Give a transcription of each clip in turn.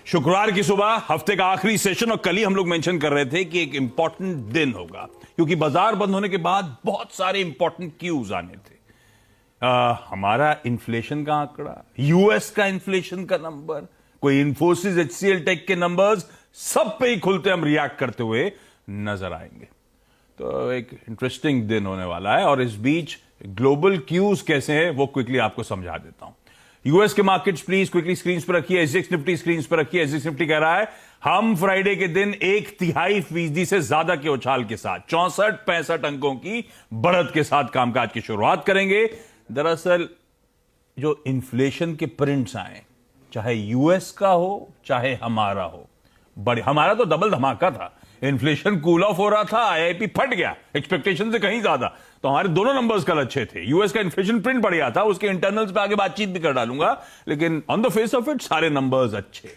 शुक्रवार की सुबह हफ्ते का आखिरी सेशन और कल ही हम लोग मेंशन कर रहे थे कि एक इंपॉर्टेंट दिन होगा क्योंकि बाजार बंद होने के बाद बहुत सारे इंपॉर्टेंट क्यूज आने थे। हमारा इन्फ्लेशन का आंकड़ा, यूएस का इन्फ्लेशन का नंबर, कोई इंफोसिस, एचसीएल टेक के नंबर्स, सब पे ही खुलते हम रिएक्ट करते हुए नजर आएंगे। तो एक इंटरेस्टिंग दिन होने वाला है और इस बीच ग्लोबल क्यूज कैसे हैं वो क्विकली आपको समझा देता हूं। यूएस के मार्केट्स प्लीज क्विकली स्क्रीन पर रखिए। एसजीएक्स निफ्टी स्क्रीन पर रखिए। एसजीएक्स निफ्टी कह रहा है हम फ्राइडे के दिन 1/3% से ज्यादा के उछाल के साथ 64-65 अंकों की बढ़त के साथ कामकाज की शुरुआत करेंगे। दरअसल जो इन्फ्लेशन के प्रिंट्स आए, चाहे यूएस का हो चाहे हमारा हो, बड़े, हमारा तो डबल धमाका था। इन्फ्लेशन कूल ऑफ हो रहा था, आईआईपी फट गया एक्सपेक्टेशन से कहीं ज्यादा, तो हमारे दोनों नंबर्स कल अच्छे थे। यूएस का इन्फ्लेशन प्रिंट बढ़िया था, उसके इंटरनल्स पे आगे बातचीत भी कर डालूंगा, लेकिन on the face of it सारे नंबर्स अच्छे।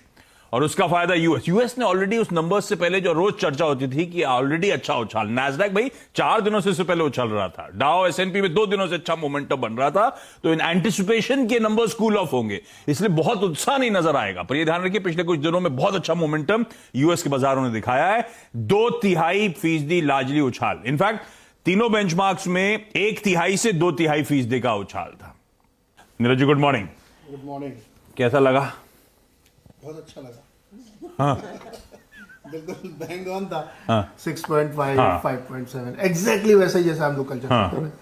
और उसका फायदा यूएस ने ऑलरेडी उस नंबर्स से पहले जो रोज चर्चा होती थी कि ऑलरेडी अच्छा उछाल, नैस्डैक भाई 4 दिनों से पहले उछल रहा था, डाउ एसएनपी में 2 दिनों से अच्छा मोमेंटम बन रहा था, तो इन एंटिसिपेशन के नंबर्स कूल ऑफ होंगे, इसलिए बहुत उत्साह नहीं नजर आएगा। पर यह ध्यान रखिए पिछले कुछ दिनों में बहुत अच्छा मोमेंटम यूएस के बाजारों ने दिखाया है। 2/3% लार्जली उछाल, इनफैक्ट तीनों बेंचमार्क्स में 1/3 से 2/3% का उछाल था। Neeraj ji good morning. Good morning. कैसा लगा? बहुत अच्छा लगा। हाँ बिल्कुल बैंग ऑन था। हाँ 6.5 हाँ 5.7 एग्जैक्टली वैसे ही जैसा हम लोग कल चर्चा हाँ कर रहे थे।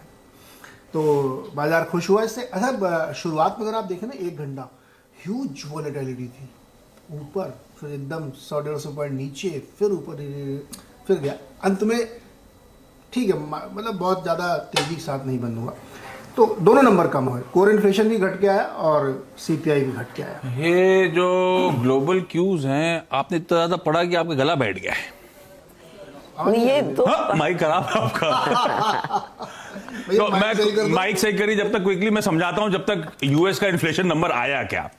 तो बाजार खुश हुआ इससे। अच्छा, शुरुआत में अगर आप देखें ना, 1 घंटा ह्यूज वॉलेटिलिटी थी, ऊपर फिर एकदम 100-150 पॉइंट नीचे, फिर ऊपर फिर गया, अंत में ठीक है, मतलब बहुत ज़्यादा तेजी के साथ नहीं बंद हुआ। तो दोनों नंबर कम हुए, कोर इन्फ्लेशन भी घट के आया और सीपीआई भी घट के आया। ये जो ग्लोबल क्यूज हैं, आपने इतना ज्यादा पढ़ा कि आपका गला बैठ गया है। ये तो माइक खराब है आपका। तो मैं माइक सही करी जब तक क्विकली मैं समझाता हूं, जब तक यूएस का इन्फ्लेशन नंबर आया क्या।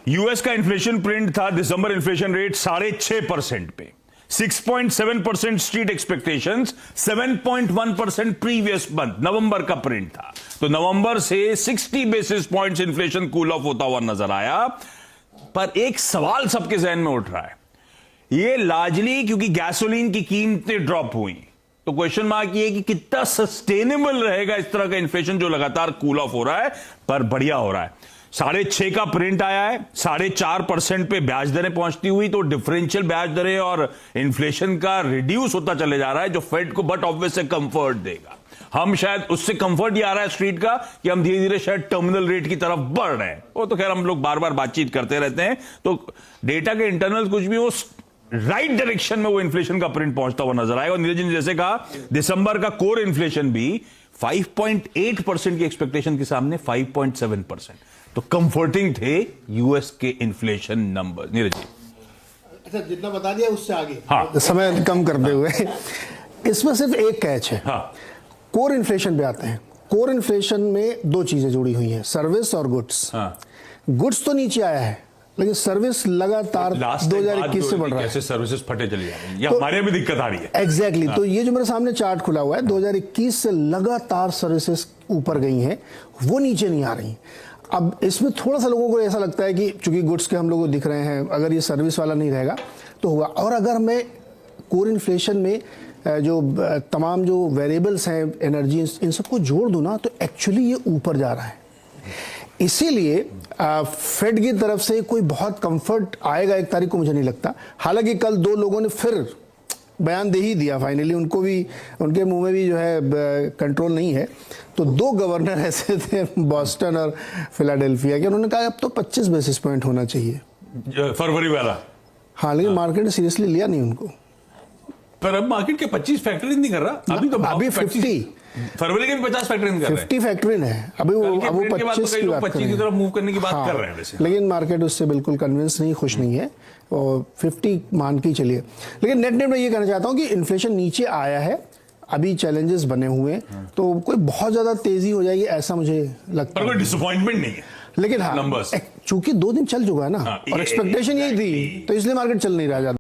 यूएस का इन्फ्लेशन प्रिंट था दिसंबर इन्फ्लेशन रेट 6.5% पे, 6.7% स्ट्रीट एक्सपेक्टेशंस, 7.1% प्रीवियस मंथ नवंबर का प्रिंट था। तो नवंबर से 60 basis points inflation cool off होता हुआ नजर आया। पर एक सवाल सबके जहन में उठ रहा है, ये लार्जली क्योंकि गैसोलीन की कीमतें ड्रॉप हुई, तो क्वेश्चन मार्क ये कि कितना सस्टेनेबल रहेगा इस तरह का इन्फ्लेशन जो लगातार कूल ऑफ हो रहा है। पर बढ़िया हो रहा है। 6.5 का प्रिंट आया है, 4.5% पे ब्याज दरें पहुंचती हुई, तो डिफरेंशियल ब्याज दरें और इन्फ्लेशन का रिड्यूस होता चले जा रहा है, जो फेड को बट ऑब्वियस से कंफर्ट देगा। हम शायद उससे कंफर्ट ही आ रहा है स्ट्रीट का कि हम धीरे धीरे शायद टर्मिनल रेट की तरफ बढ़ रहे हैं। वो तो खैर हम लोग बार बार बातचीत करते रहते हैं, तो डेटा के इंटरनल कुछ भी वो राइट डायरेक्शन में वो इन्फ्लेशन का प्रिंट पहुंचता हुआ नजर आएगा। और नीरज ने जैसे कहा, दिसंबर का कोर इन्फ्लेशन भी 5.8% की एक्सपेक्टेशन के सामने 5.7%, तो कंफर्टिंग थे यूएस के इन्फ्लेशन नंबर। नीरज जी अच्छा, जितना बता दिया उससे आगे हाँ समय कम करते हुए इसमें सिर्फ एक कैच है। हाँ कोर इन्फ्लेशन पे आते हैं। कोर इन्फ्लेशन में 2 चीजें जुड़ी हुई हैं, सर्विस और गुड्स। हाँ गुड्स तो नीचे आया है, लेकिन सर्विस लगातार 2021 से बढ़ रहा है। कैसे सर्विसेज फटे चली जा रही है, या हमारे भी दिक्कत आ रही है। एग्जैक्टली तो ये जो मेरे सामने चार्ट खुला हुआ है, 2021 से लगातार सर्विसेज ऊपर गई हैं, वो नीचे नहीं आ रही। अब इसमें थोड़ा सा लोगों को ऐसा लगता है कि चूंकि गुड्स के हम लोगों को दिख रहे हैं, अगर ये सर्विस वाला नहीं रहेगा तो हुआ। और अगर मैं कोर इन्फ्लेशन में जो तमाम जो वेरिएबल्स हैं, एनर्जी, इन सबको जोड़ दूं ना, तो एक्चुअली ये ऊपर जा रहा है। इसीलिए फेड की तरफ से कोई बहुत कंफर्ट आएगा 1 तारीख को मुझे नहीं लगता। हालांकि कल 2 लोगों ने फिर बयान दे ही दिया, फाइनली उनको भी, उनके मुंह में भी जो है कंट्रोल नहीं है। तो 2 गवर्नर ऐसे थे, बॉस्टन और फिलाडेल्फिया के, उन्होंने कहा अब तो 25 बेसिस पॉइंट होना चाहिए फरवरी वाला। हाँ, लेकिन मार्केट ने सीरियसली लिया नहीं उनको। पर अब मार्केट के 25 फैक्टर नहीं कर रहा, अभी तो अभी 50, फरवरी के भी 50 फैक्टर कर रहे हैं। 50 फैक्टर है अभी, वो 25 की बात 25 की तरफ मूव करने की बात हाँ, कर रहे हैं वैसे। लेकिन मार्केट उससे बिल्कुल कन्विंस नहीं, खुश नहीं है, और 50 मान के चलिए। लेकिन नेट मैं ये कहना चाहता हूँ कि इन्फ्लेशन नीचे आया है, अभी चैलेंजेस बने हुए हैं, तो कोई बहुत ज्यादा तेजी हो जाएगी ऐसा मुझे लगता है। कोई डिसअपॉइंटमेंट नहीं है, लेकिन हाँ, चूंकि 2 दिन चल चुका है ना, और एक्सपेक्टेशन यही थी, तो इसलिए मार्केट चल नहीं रहा ज्यादा।